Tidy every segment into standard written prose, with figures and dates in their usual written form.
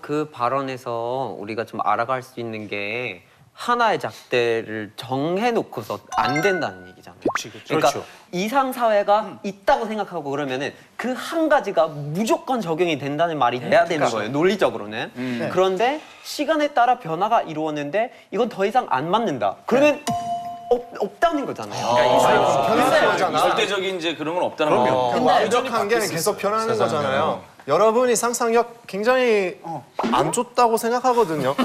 그 발언에서 우리가 좀 알아갈 수 있는 게 하나의 잣대를 정해놓고서 안 된다는 얘기잖아요. 그러니까 그렇죠. 이상 사회가 있다고 생각하고 그러면은 그 한 가지가 무조건 적용이 된다는 말이 돼야 되는 거예요. 논리적으로는. 그런데 시간에 따라 변화가 이루어졌는데 이건 더 이상 안 맞는다. 그러면 없다는 거잖아요. 변하는 거잖아. 절대적인 이제 그런 건 없다는 거예요. 근데 부족한 게 계속 변하는 거잖아요. 여러분이 상상력 굉장히 안 좋다고 생각하거든요.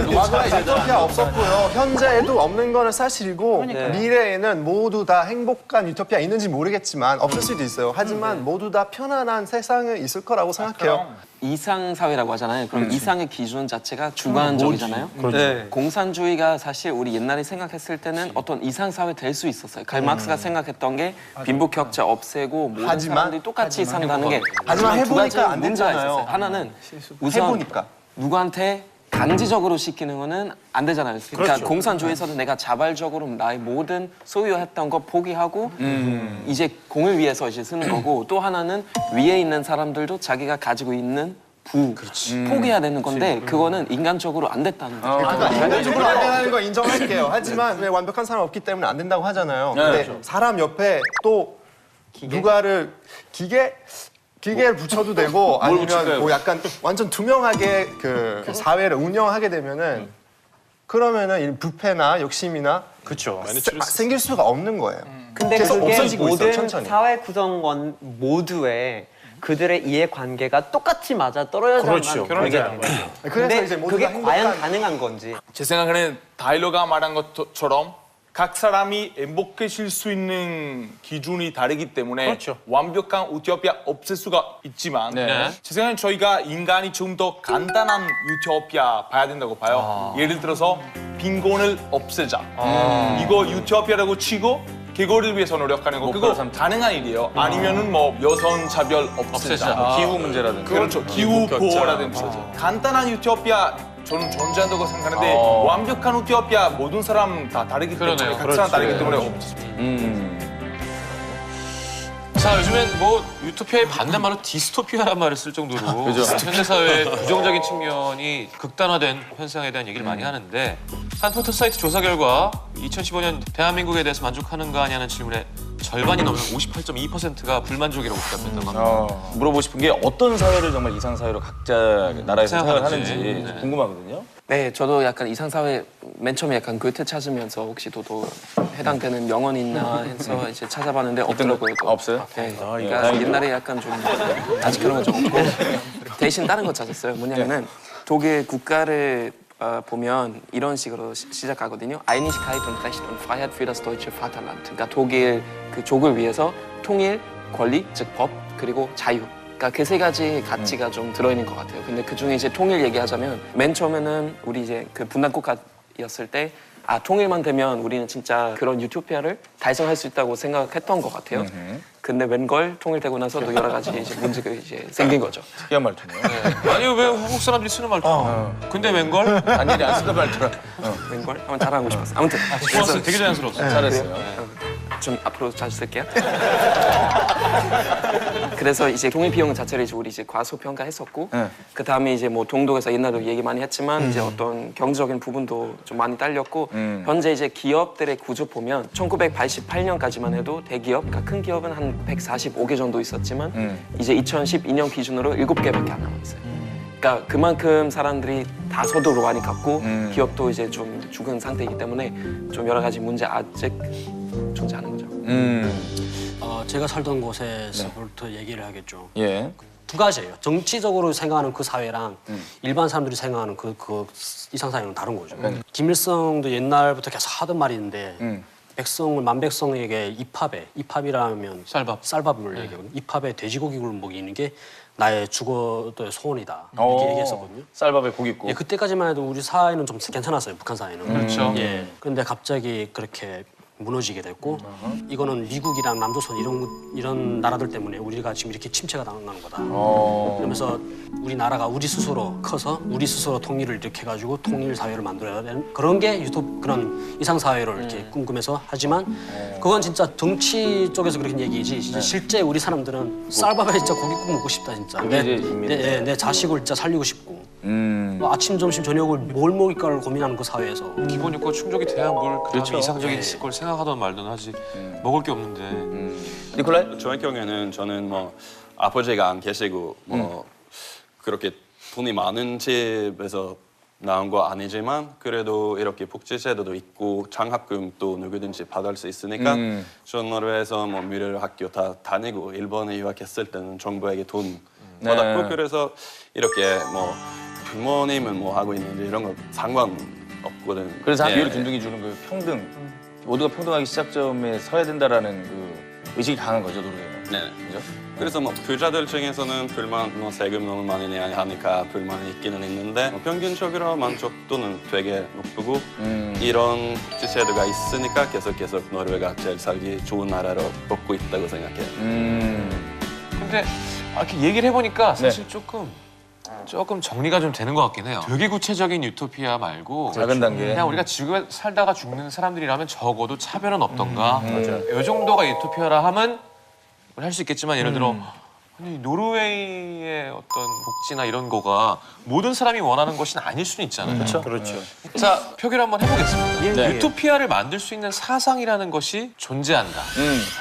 유토피아 없었고요. 현재에도 없는 거는 사실이고 미래에는 모두 다 행복한 유토피아 있는지 모르겠지만 없을 수도 있어요. 하지만 모두 다 편안한 세상이 있을 거라고 생각해요. 이상 사회라고 하잖아요. 그럼 이상의 기준 자체가 주관적이잖아요. 네. 공산주의가 사실 우리 옛날에 생각했을 때는 어떤 이상 사회 될 수 있었어요. 칼 마크스가 생각했던 게 빈부 격차 없애고 모든 하지만- 사람들이 똑같이 산다는 게 하지만 두 해보니까 가지 안 문제가 되잖아요. 있었어요. 하나는 우선 해보니까. 누구한테 강제적으로 시키는 거는 안 되잖아요. 그러니까 공산주의에서는 내가 자발적으로 나의 모든 소유했던 거 포기하고 이제 공을 위해서 이제 쓰는 거고 또 하나는 위에 있는 사람들도 자기가 가지고 있는 포기해야 되는 건데 그거는 인간적으로 안 됐다는 거죠. 그러니까 인간적으로 안 되는 거 인정할게요. 하지만 왜 완벽한 사람 없기 때문에 안 된다고 하잖아요. 근데 사람 옆에 또 누가를 기계를 붙여도 되고 아니면 뭐 약간 완전 투명하게 그 사회를 운영하게 되면은 그러면은 이 부패나 욕심이나 그렇죠. 생길 수가 없는 거예요. 근데 계속 그게 없어지고 있어요, 모든 천천히. 사회 구성원 모두의 그들의 이해관계가 똑같이 맞아 떨어져야만 되게 돼요. 그래서 근데 이제 모두가 그게 행복한 과연 가능한 건지. 제 생각에는 다일러가 말한 것처럼 각 사람이 행복해질 수 있는 기준이 다르기 때문에 그렇죠. 완벽한 우토피아 없을 수가 있지만 제 생각엔 저희가 인간이 좀 더 간단한 유토피아 봐야 된다고 봐요. 예를 들어서 빈곤을 없애자. 이거 유토피아라고 치고 개고를 위해서 노력하는 거 그거 가능한 일이에요. 아니면은 뭐 여성 차별 없애자. 기후 문제라든지. 그렇죠. 기후 보호라든지 간단한 유토피아 저는 존재한다고 생각하는데 완벽한 우토피아 모든 사람 다 다르기 때문에 각 사람 다르기 때문에 없죠. 자, 요즘엔 뭐 유토피아의 반대말로 디스토피아란 말을 쓸 정도로 현대사회의 부정적인 측면이 극단화된 현상에 대한 얘기를 많이 하는데 한 포털 사이트 조사 결과 2015년 대한민국에 대해서 만족하는가 하냐는 질문에 절반이 넘는 58.2%가 불만족이라고 대답했다고 합니다. 물어보고 싶은 게 어떤 사회를 정말 이상 사회로 각자 나라에서 생각을 생각하는지. 하는지 궁금하거든요. 네, 저도 약간 이상 사회 맨 처음에 약간 괴테 찾으면서 혹시 또 해당되는 명언 있나 해서 이제 찾아봤는데 없더라고요. 또. 없어요? 네, 그러니까 옛날에 약간 좀 아직 그런 거 좀 없고 대신 다른 거 찾았어요. 뭐냐면은 독일 국가를 보면 이런 식으로 시작하거든요. Einigkeit und Recht und Freiheit für das deutsche Vaterland. 그러니까 독일 그 족을 위해서 통일, 권리, 즉 법, 그리고 자유. 그러니까 그 세 가지 가치가 좀 들어있는 것 같아요. 근데 그 중에 이제 통일 얘기하자면 맨 처음에는 우리 이제 그 분단 국가였을 때 통일만 되면 우리는 진짜 그런 유토피아를 달성할 수 있다고 생각했던 것 같아요. 근데 웬걸 통일되고 나서도 여러 가지 이제 문제가 이제 생긴 거죠. 특이한 말투네요. 아니 왜 한국 사람들이 쓰는 말투? 근데 웬걸? 안일이 안 쓰던 말투라. 웬걸? 한번 자랑하고 싶었어. 아무튼 좋았어요. 되게 자연스러웠어요. 잘했어요. 좀 앞으로 자주 쓸게요. 그래서 이제 통일 비용 자체를 이제 우리 이제 과소평가했었고, 그 다음에 이제 뭐 동독에서 옛날에 얘기 많이 했지만 이제 어떤 경제적인 부분도 좀 많이 딸렸고, 현재 이제 기업들의 구조 보면 1988년까지만 해도 대기업, 그러니까 큰 기업은 한 145개 정도 있었지만 이제 2012년 기준으로 7개밖에 안 남아 있어요. 그러니까 그만큼 사람들이 다소득으로 많이 갖고 기업도 이제 좀 죽은 상태이기 때문에 좀 여러 가지 문제 아직 존재하는 거죠. 제가 살던 곳에서부터 얘기를 하겠죠. 예. 두 가지예요. 정치적으로 생각하는 그 사회랑 일반 사람들이 생각하는 그 이상 사회는 다른 거죠. 김일성도 옛날부터 계속 하던 말이 있는데 백성을 만백성에게 입합이라면 쌀밥을 얘기하거든요. 입합에 돼지고기를 먹이는 게 나의 죽어도의 소원이다. 이렇게 얘기했었거든요. 쌀밥에 고기 있고. 예, 그때까지만 해도 우리 사회는 좀 괜찮았어요. 북한 사회는. 그렇죠. 예. 그런데 갑자기 그렇게 무너지게 됐고 이거는 미국이랑 남조선 이런 나라들 때문에 우리가 지금 이렇게 침체가 당하는 거다. 그러면서 우리나라가 우리 스스로 커서 우리 스스로 통일을 일으켜가지고 통일 사회를 만들어야 되는 그런 게 그런 이상 사회를 이렇게 꿈꾸면서 하지만 그건 진짜 정치 쪽에서 그렇게 얘기지 진짜 실제 우리 사람들은 쌀밥에 진짜 고기 구워 먹고 싶다 진짜 내 자식을 진짜 살리고 싶고 뭐 아침 점심 저녁을 뭘 먹일까를 고민하는 그 사회에서 기본 요건 충족이 돼야 뭘 그다음에 이상적인 걸 생각하던 말든 하지 먹을 게 없는데. 니콜라이? 저의 경우에는 저는 뭐 아버지가 안 계시고 뭐 그렇게 돈이 많은 집에서 나온 거 아니지만 그래도 이렇게 복지제도도 있고 장학금도 누구든지 받을 수 있으니까 전 노르웨이에서 뭐 미래를 학교 다 다니고 일본에 유학했을 때는 정부에게 돈 받았고 그래서 이렇게 뭐 부모님은 뭐 하고 있는지 이런 거 상관없거든. 그래서 기회를 균등히 주는 그 평등, 모두가 평등하기 시작점에 서야 된다라는 그 의식이 강한 거죠, 노르웨이는. 네. 그죠? 그래서 뭐 부자들 중에서는 불만, 뭐 세금 너무 많이 내야 하니까 불만이 있기는 있는데 뭐 평균적으로 만족도는 되게 높고 이런 복지제도가 있으니까 계속 노르웨이가 제일 살기 좋은 나라로 뽑고 있다고 생각해요. 근데 이렇게 얘기를 해보니까 사실 조금 정리가 좀 되는 것 같긴 해요. 되게 구체적인 유토피아 말고 작은 단계. 그냥 우리가 지구에 살다가 죽는 사람들이라면 적어도 차별은 없던가. 이 정도가 유토피아라 하면 할 수 있겠지만 예를 들어 아니, 노르웨이의 어떤 복지나 이런 거가 모든 사람이 원하는 것이 아닐 수는 있잖아요. 그렇죠. 자, 표기를 한번 해보겠습니다. 유토피아를 만들 수 있는 사상이라는 것이 존재한다.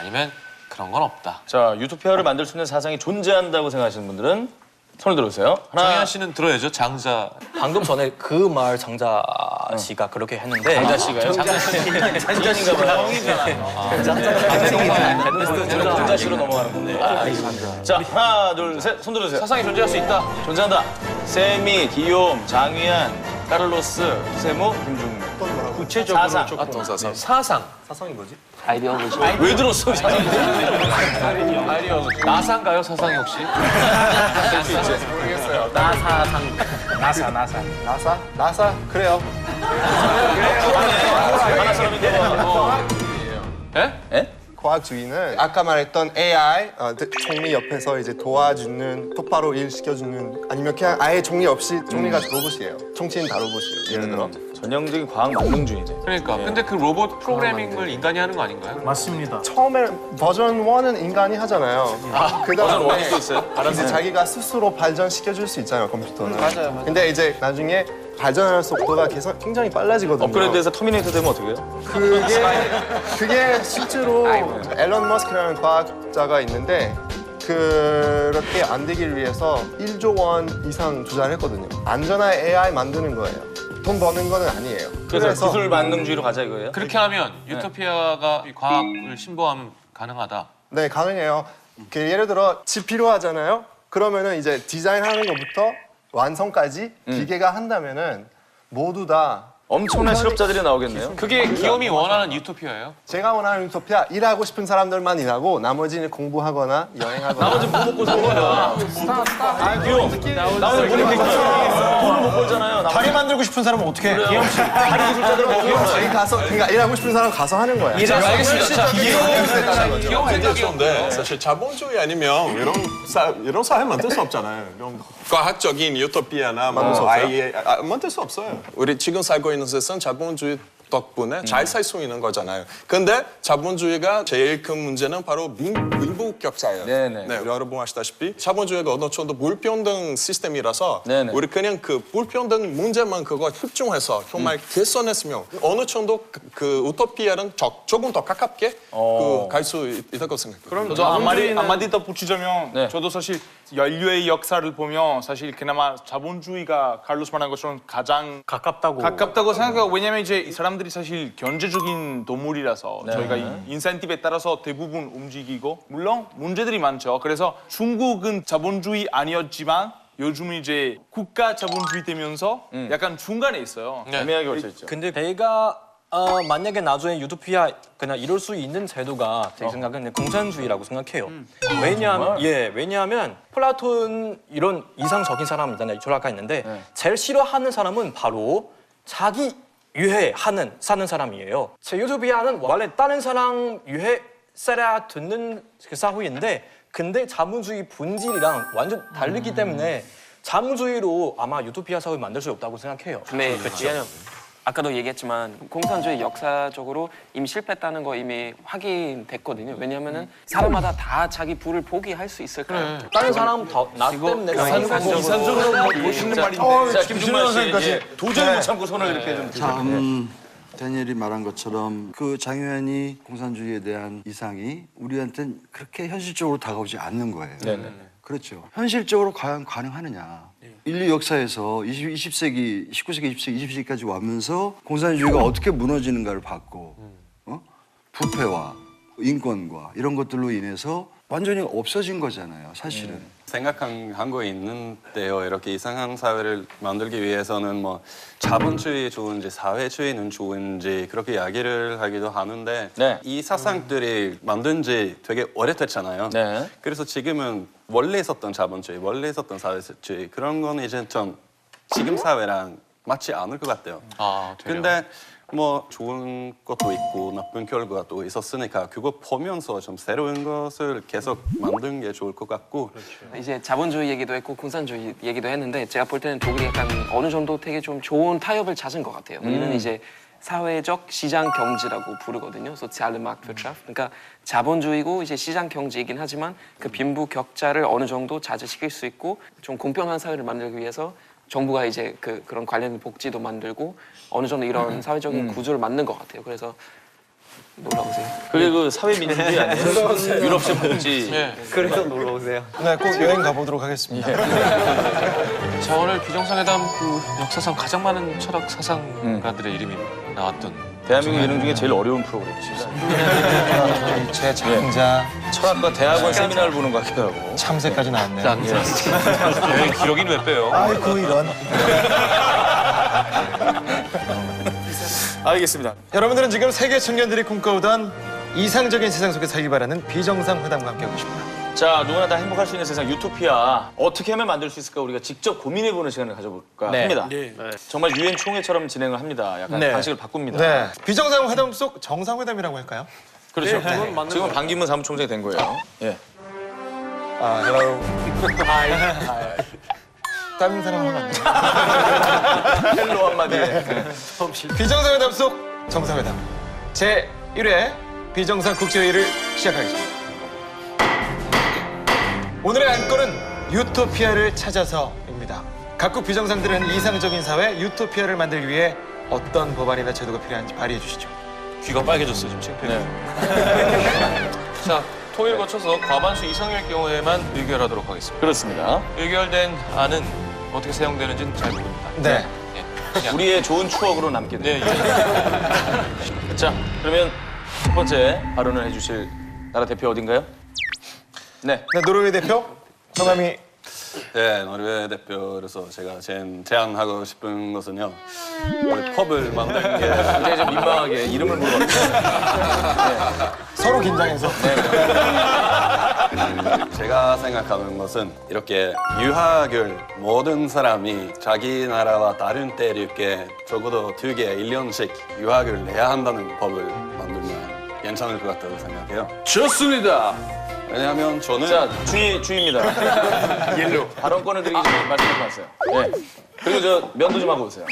아니면 그런 건 없다. 자, 유토피아를 만들 수 있는 사상이 존재한다고 생각하시는 분들은 손을 들어주세요. 정혜연 씨는 들어야죠, 장자. 방금 전에 그 말 장자 씨가 그렇게 했는데 장자 씨가요? 장자 씨인가 봐요. 장자 씨로 넘어가는 건데. 자, 하나, 둘, 셋, 손 들어주세요. 사상이 존재할 수 있다. 존재한다. 세미, 기욤, 장위안, 카를로스, 세모, 김중래. 구체적으로 사상. 사상. 아이디어로지. 왜 들었어? 나사인가요, 사상이 혹시? 모르겠어요. 나사 그래요. 하나 사람인데 예? 과학주의는 아까 말했던 AI 총리 옆에서 이제 도와주는 똑바로 일 시켜주는 아니면 그냥 아예 총리 없이 총리가 로봇이에요. 정치인 다 로봇이에요. 예를 들어. 전형적인 과학 만능주의네. 그러니까. 근데 그 로봇 프로그래밍을 인간이 하는 거 아닌가요? 처음에 버전 1은 인간이 하잖아요. 그다음에 버전 1도 있어요? 이제 자기가 스스로 발전시켜줄 수 있잖아요, 컴퓨터는. 맞아요. 근데 이제 나중에 발전하는 속도가 계속 굉장히 빨라지거든요. 업그레이드해서 터미네이터 되면 어떻게 해요? 그게 실제로 앨런 머스크라는 과학자가 있는데 그렇게 안 되길 위해서 1조 원 이상 투자를 했거든요. 안전한 AI 만드는 거예요. 돈 버는 거는 아니에요. 그래서 기술 만능주의로 가자 이거예요? 그렇게 하면 유토피아가 이 과학을 신봉하면 가능하다. 네, 가능해요. 예를 들어 집 필요하잖아요. 그러면은 이제 디자인하는 것부터 완성까지 기계가 한다면은 모두 다 엄청난 실업자들이 나오겠네요. 그게 기욤이 원하는 유토피아예요? 제가 원하는 유토피아 일하고 싶은 사람들만 일하고 나머지는 공부하거나 여행하거나 나머지 뭐 먹고 사는 거야? 귀여워. 나머지 돈을 못 벌잖아요. 다리 만들고 싶은 사람은 어떻게 해? 다리 기술자들은 뭐 저희 가서 그러니까 일하고 싶은 사람 가서 하는 거야. 알겠습니다. 귀여운 생각이었는데 사실 자본주의 아니면 이런 사회 만들 수 없잖아요. 이런 과학적인 유토피아나 뭐 아예 만들 수 없어요. 우리 지금 살고 있는 세상 자본주의 덕분에 잘 살 수 있는 거잖아요. 근데 자본주의가 제일 큰 문제는 바로 빈부격차예요. 네네. 네, 여러분 아시다시피 자본주의가 어느 정도 불평등 시스템이라서 네네. 우리 그냥 그 불평등 문제만 그거 집중해서 정말 개선했으면 어느 정도 그 우토피아는 조금 더 가깝게 갈 수 있다고 생각해요. 그럼 저도 한마디 더 붙이자면 저도 사실 인류의 역사를 보면 사실 그나마 자본주의가 칼로스 말한 것처럼 가장 가깝다고 생각하고 왜냐면 이제 이 사람들이 사실 경제적인 동물이라서 저희가 이 인센티브에 따라서 대부분 움직이고 물론 문제들이 많죠. 그래서 중국은 자본주의 아니었지만 요즘은 이제 국가 자본주의 되면서 약간 중간에 있어요. 애매하게 걸쳐 있죠. 근데 내가 만약에 나중에 유토피아 그냥 이룰 수 있는 제도가 제 생각은 공산주의라고 생각해요. 왜냐하면 플라톤 이런 이상적인 사람 있잖아요. 철학가 있는데 제일 싫어하는 사람은 바로 자기 유해하는 사는 사람이에요. 제 유토피아는 원래 다른 사람 유해 살아 듣는 그 사회인데 근데 자본주의 본질이랑 완전 다르기 때문에 자본주의로 아마 유토피아 사회 만들 수 없다고 생각해요. 네, 왜냐면 아까도 얘기했지만 공산주의 역사적으로 이미 실패했다는 거 이미 확인됐거든요. 왜냐면은 사람마다 다 자기 부를 포기할 수 있을까요? 다른 사람 나 때문에 이산적으로 멋있는 말인데. 자, 김준만 씨 도저히 못 참고 손을 이렇게 좀 자, 다니엘이 말한 것처럼 그 장유한이 공산주의에 대한 이상이 우리한테는 그렇게 현실적으로 다가오지 않는 거예요. 그렇죠. 현실적으로 과연 가능하느냐. 인류 역사에서 20세기, 19세기, 20세기, 20세기까지 와면서 공산주의가 어떻게 무너지는가를 봤고 부패와 인권과 이런 것들로 인해서 완전히 없어진 거잖아요, 사실은. 생각한 거 있는데요. 이렇게 이상한 사회를 만들기 위해서는 뭐 자본주의 좋은지 사회주의는 좋은지 그렇게 이야기를 하기도 하는데 네. 이 사상들이 만든 지 되게 오래됐잖아요. 네. 그래서 지금은 원래 있었던 자본주의, 원래 있었던 사회주의 그런 건 이제 좀 지금 사회랑 맞지 않을 것 같아요. 근데 뭐 좋은 것도 있고 나쁜 결과도 있었으니까 그거 보면서 좀 새로운 것을 계속 만드는 게 좋을 것 같고 이제 자본주의 얘기도 했고 공산주의 얘기도 했는데 제가 볼 때는 독일이 약간 어느 정도 되게 좀 좋은 타협을 찾은 것 같아요. 우리는 이제 사회적 시장 경제라고 부르거든요. 소ziale Marktwirtschaft. 그러니까 자본주의고 이제 시장 경제이긴 하지만 그 빈부 격차를 어느 정도 자제시킬 수 있고 좀 공평한 사회를 만들기 위해서 정부가 이제 그런 관련 복지도 만들고 어느 정도 이런 사회적인 구조를 만든 것 같아요. 그래서 놀러 오세요. 그게 그 사회 민주주의 아니에요? 유럽식 복지. 그래서 놀러 오세요. 네, 꼭 여행 가보도록 하겠습니다. 자, 오늘 비정상회담 그 역사상 가장 많은 철학 사상가들의 이름이 나왔던 대한민국 예능 중에 제일 어려운 프로그램이십니다. 제 장자 철학과 대학원 세미나를 보는 것 같기도 하고. 참새까지 나왔네요. 여행 기록인 왜 빼요? 아이고 이런. 알겠습니다. 여러분들은 지금 세계 청년들이 꿈꿔오던 이상적인 세상 속에 살기 바라는 비정상회담과 함께하고 계십니다. 자, 누구나 다 행복할 수 있는 세상 유토피아 어떻게 하면 만들 수 있을까 우리가 직접 고민해보는 시간을 가져볼까 합니다. 정말 유엔 총회처럼 진행을 합니다. 약간 방식을 바꿉니다. 네, 비정상회담 속 정상회담이라고 할까요? 그렇죠. 지금은 반기문 사무총장이 된 거예요. 예. hello. 다른 사람 하면 안 돼. 헬로 한마디. 비정상회담 속 정상회담 제 1회 비정상 국제회의를 시작하겠습니다. 오늘의 안건은 유토피아를 찾아서입니다. 각국 비정상들은 이상적인 사회 유토피아를 만들기 위해 어떤 법안이나 제도가 필요한지 발의해 주시죠. 귀가 빨개졌어요, 지금 창피해. 자, 토의를 거쳐서 과반수 이상일 경우에만 의결하도록 하겠습니다. 그렇습니다. 의결된 안은 어떻게 사용되는지는 잘 모릅니다. 네. 그냥 우리의 좋은 추억으로 남게 돼요. 네, 자, 그러면 첫 번째 발언을 해주실 나라 대표 어딘가요? 네. 네, 노르웨이 대표 성함이 네, 노르웨이 대표로서 제가 제안하고 싶은 것은요. 우리 펍을 만드는 게 굉장히 좀 민망하게 이름을 물어봤어요. 서로 긴장해서 제가 생각하는 것은 이렇게 유학을 모든 사람이 자기 나라와 다른 때를 이렇게 적어도 2개, 1년씩 유학을 내야 한다는 법을 만들면 괜찮을 것 같다고 생각해요. 좋습니다. 왜냐하면 저는 자, 주의입니다. 옐로. 발언권을 드리기 전에 말씀해 주세요. 네. 그리고 저 면도 좀 하고 오세요.